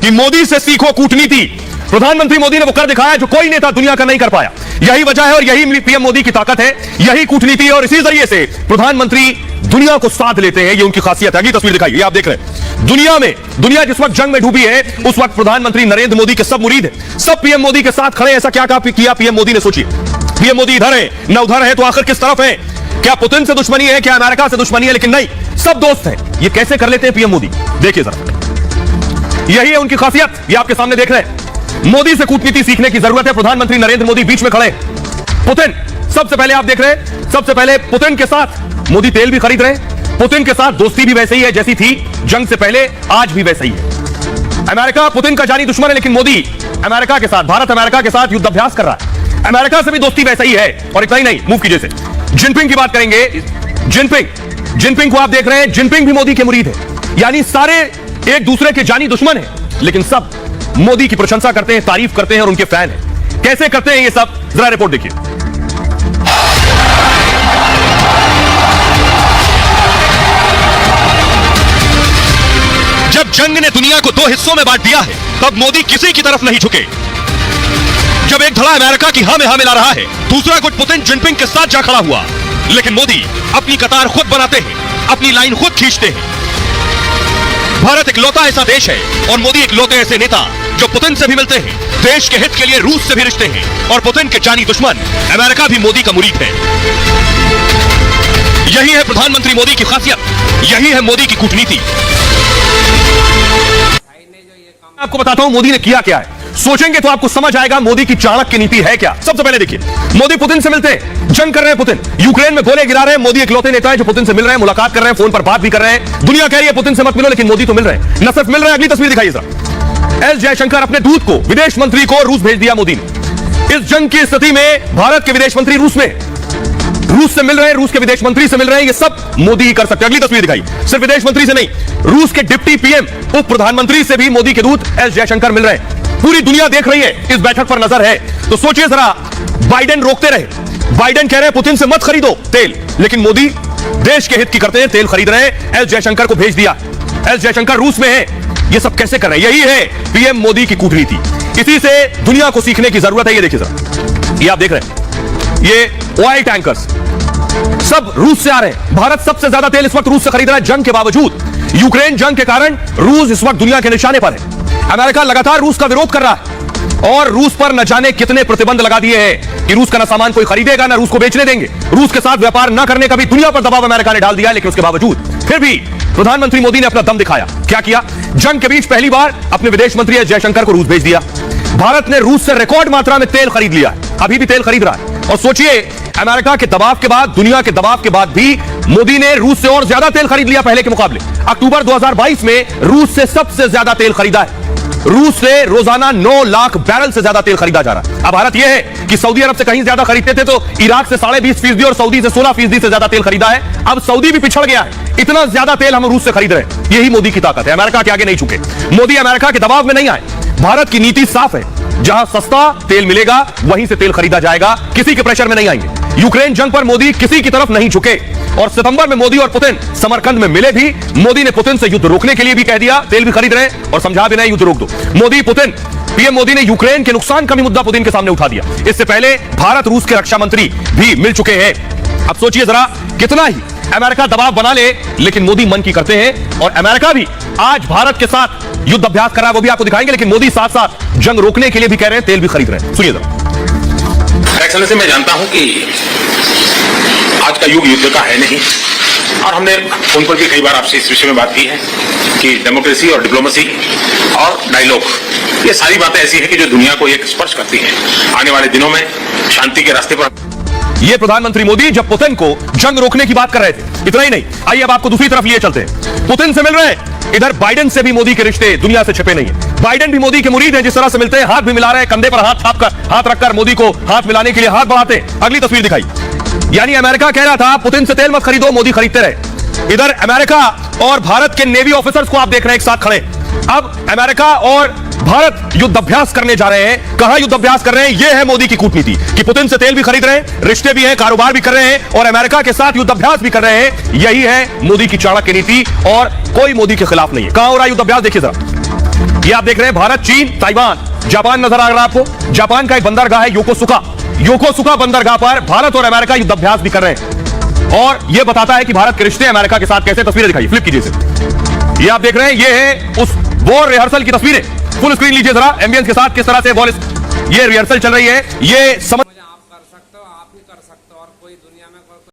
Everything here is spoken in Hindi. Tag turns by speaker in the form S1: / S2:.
S1: कि मोदी से सीखो कूटनीति। प्रधानमंत्री मोदी ने वो कर दिखाया जो कोई नेता दुनिया का नहीं कर पाया। यही वजह है और यही पीएम मोदी की ताकत है, यही कूटनीति है और इसी जरिए से प्रधानमंत्री दुनिया को साथ लेते हैं। ये उनकी खासियत है। अगली तस्वीर दिखाइए, आप देख रहे हैं दुनिया जिस वक्त जंग में डूबी है, उस वक्त प्रधानमंत्री नरेंद्र मोदी के सब मुरीद हैं, सब पीएम मोदी के साथ खड़े। ऐसा क्या किया पीएम मोदी ने? सोचिए, पीएम मोदी इधर है न उधर है, तो आखिर किस तरफ है? क्या पुतिन से दुश्मनी है, क्या अमेरिका से दुश्मनी है? लेकिन नहीं, सब दोस्त हैं। ये कैसे कर लेते हैं पीएम मोदी? देखिए जरा, यही है उनकी खासियत। ये आपके सामने देख रहे हैं। मोदी से कूटनीति सीखने की जरूरत है। प्रधानमंत्री नरेंद्र मोदी बीच में खड़े। पुतिन सबसे पहले आप देख रहे हैं, सबसे पहले पुतिन के साथ मोदी तेल भी खरीद रहे हैं। पुतिन के साथ दोस्ती भी वैसे ही है जैसी थी जंग से पहले, आज भी वैसे ही है। अमेरिका पुतिन का जानी दुश्मन है, लेकिन मोदी अमेरिका के साथ, भारत अमेरिका के साथ युद्ध अभ्यास कर रहा है। अमेरिका से भी दोस्ती वैसा ही है। और इतना ही नहीं, मूव कीजिए से जिनपिंग की बात करेंगे। जिनपिंग को आप देख रहे हैं, जिनपिंग भी मोदी के मुरीद है। यानी सारे एक दूसरे के जानी दुश्मन है, लेकिन सब मोदी की प्रशंसा करते हैं, तारीफ करते हैं और उनके फैन हैं। कैसे करते हैं ये सब, जरा रिपोर्ट देखिए। जब जंग ने दुनिया को दो हिस्सों में बांट दिया है, तब मोदी किसी की तरफ नहीं झुके। जब एक धड़ा अमेरिका की हां में हां मिला रहा है, दूसरा गुट पुतिन जिनपिंग के साथ जा खड़ा हुआ। लेकिन मोदी अपनी कतार खुद बनाते हैं, अपनी लाइन खुद खींचते हैं। भारत इकलौता ऐसा देश है और मोदी इकलौते ऐसे नेता जो पुतिन से भी मिलते हैं, देश के हित के लिए रूस से भी रिश्ते हैं। और पुतिन के जानी दुश्मन अमेरिका भी मोदी का मुरीद है। यही है प्रधानमंत्री मोदी की खासियत, यही है मोदी की कूटनीति। आपको बताता हूं मोदी ने किया क्या है। सोचेंगे तो आपको समझ आएगा मोदी की चाणक्य नीति है क्या। सबसे पहले देखिए, मोदी पुतिन से मिलते हैं, जंग कर रहे हैं। पुतिन यूक्रेन में गोले गिरा रहे हैं। मोदी इकलौते नेता है जो पुतिन से मिल रहे हैं, मुलाकात कर रहे हैं, फोन पर बात भी कर रहे हैं। दुनिया कह रही है पुतिन से मत मिलो, लेकिन मोदी तो मिल रहे हैं। न सिर्फ मिल रहे हैं, अगली तस्वीर दिखाइए जरा। एस जयशंकर अपने दूत को, विदेश मंत्री को रूस भेज दिया मोदी ने। इस जंग की स्थिति में भारत के विदेश मंत्री रूस में, रूस से मिल रहे हैं, रूस के विदेश मंत्री से मिल रहे हैं। ये सब मोदी ही कर सकते हैं। अगली तस्वीर दिखाई, सिर्फ विदेश मंत्री से नहीं, रूस के डिप्टी पीएम, उप प्रधानमंत्री से भी मोदी के दूत एस जयशंकर मिल रहे हैं। पूरी दुनिया देख रही है, इस बैठक पर नजर है। तो सोचिए जरा, बाइडेन रोकते रहे, बाइडेन कह रहे हैं पुतिन से मत खरीदो तेल, लेकिन मोदी देश के हित की करते हैं, तेल खरीद रहे हैं। एस जयशंकर को भेज दिया। एस जयशंकर रूस में है। ये सब कैसे कर रहे हैं? यही है पीएम मोदी की कूटनीति। इसी से दुनिया को सीखने की जरूरत है। ये देखिए जरा, ये आप देख रहे हैं, ये ऑयल टैंकर्स सब रूस से आ रहे हैं। भारत सबसे ज्यादा तेल इस वक्त रूस से खरीद रहा है। जंग के बावजूद, यूक्रेन जंग के कारण रूस इस वक्त दुनिया के निशाने पर है। अमेरिका लगातार रूस का विरोध कर रहा है और रूस पर न जाने कितने प्रतिबंध लगा दिए हैं कि रूस का ना सामान कोई खरीदेगा, ना रूस को बेचने देंगे। रूस के साथ व्यापार न करने का भी दुनिया पर दबाव अमेरिका ने डाल दिया है। लेकिन उसके बावजूद फिर भी प्रधानमंत्री मोदी ने अपना दम दिखाया। क्या किया? जंग के बीच पहली बार अपने विदेश मंत्री एस जयशंकर को रूस भेज दिया। भारत ने रूस से रिकॉर्ड मात्रा में तेल खरीद लिया, अभी भी तेल खरीद रहा है। और सोचिए, अमेरिका के दबाव के बाद, दुनिया के दबाव के बाद भी मोदी ने रूस से और ज्यादा तेल खरीद लिया पहले के मुकाबले। अक्टूबर 2022 में रूस से सबसे ज्यादा तेल खरीदा है। रूस से रोजाना 9 लाख बैरल से ज्यादा तेल खरीदा जा रहा है। अब हालत यह है कि सऊदी अरब से कहीं ज्यादा खरीदते थे, तो इराक से 20.5% और सऊदी से 16% से ज्यादा तेल खरीदा है। अब सऊदी भी पिछड़ गया है। इतना ज्यादा तेल हम रूस से खरीद रहे हैं। यही मोदी की ताकत है। अमेरिका के आगे नहीं झुके। मोदी अमेरिका के दबाव में नहीं आए। भारत की नीति साफ है, जहां सस्ता तेल मिलेगा वहीं से तेल खरीदा जाएगा, किसी के प्रेशर में नहीं आएंगे। यूक्रेन जंग पर मोदी किसी की तरफ नहीं झुके और सितंबर में मोदी और पुतिन समरकंद में मिले भी। मोदी ने पुतिन से युद्ध रोकने के लिए भी कह दिया, तेल भी खरीद रहे हैं और समझा भी नहीं युद्ध रोक दो। मोदी पुतिन, पीएम मोदी ने यूक्रेन के नुकसान का भी मुद्दा पुतिन के सामने उठा दिया। इससे पहले भारत रूस के रक्षा मंत्री भी मिल चुके हैं। अब सोचिए जरा, कितना ही अमेरिका दबाव बना ले, लेकिन मोदी मन की करते हैं। और अमेरिका भी आज भारत के साथ युद्ध अभ्यास कर रहा है, वो भी आपको दिखाएंगे। लेकिन मोदी साथ साथ जंग रोकने के लिए भी कह रहे हैं, तेल भी खरीद रहे हैं। सुनिए जरा।
S2: एक्सेलेंसी, मैं जानता हूं कि आज का युग युद्ध का है नहीं, और हमने फोन पर भी कई बार आपसे इस विषय में बात की है कि डेमोक्रेसी और डिप्लोमेसी और डायलॉग, ये सारी बातें ऐसी हैं कि जो दुनिया को एक स्पर्श करती हैं। आने वाले दिनों में शांति के रास्ते पर
S1: ये प्रधानमंत्री मोदी जब पुतिन को जंग रोकने की बात कर रहे थे। इतना ही नहीं, आइए अब आपको दूसरी तरफ लिए चलते हैं। पुतिन से मिल रहे हैं, इधर बाइडेन से भी मोदी के रिश्ते दुनिया से छिपे नहीं है। बाइडेन भी मोदी के मुरीद हैं। जिस तरह से मिलते हैं, हाथ भी मिला रहे हैं, कंधे पर हाथ छापकर, हाथ रखकर मोदी को हाथ मिलाने के लिए हाथ बढ़ाते हैं। अगली तस्वीर दिखाई, यानी अमेरिका कह रहा था पुतिन से तेल मत खरीदो, मोदी खरीदते रहे। इधर अमेरिका और भारत के नेवी ऑफिसर्स को आप देख रहे हैं एक साथ खड़े। अब अमेरिका और भारत युद्ध अभ्यास करने जा रहे हैं। कहां युद्ध अभ्यास कर रहे हैं? यह है मोदी की कूटनीति कि पुतिन से तेल भी खरीद रहे हैं, रिश्ते भी हैं, कारोबार भी कर रहे हैं और अमेरिका के साथ युद्ध अभ्यास भी कर रहे हैं। यही है मोदी की चाणक्य नीति और कोई मोदी के खिलाफ नहीं है। कहां हो रहा है युद्ध अभ्यास? देखिए जरा। ये आप देख रहे हैं भारत, चीन, ताइवान, जापान नजर आ रहा है आपको। जापान का एक बंदरगाह है योकोसुका बंदरगाह पर भारत और अमेरिका युद्धाभ्यास भी कर रहे हैं और यह बताता है कि भारत के रिश्ते अमेरिका के साथ कैसे। तस्वीरें दिखाइए, फ्लिप कीजिए इसे। ये आप देख रहे हैं, ये है उस वॉर रिहर्सल की तस्वीरें। फुल स्क्रीन लीजिए जरा, एम्बियंस के साथ किस तरह से वॉर ये रिहर्सल चल रही है, ये समझ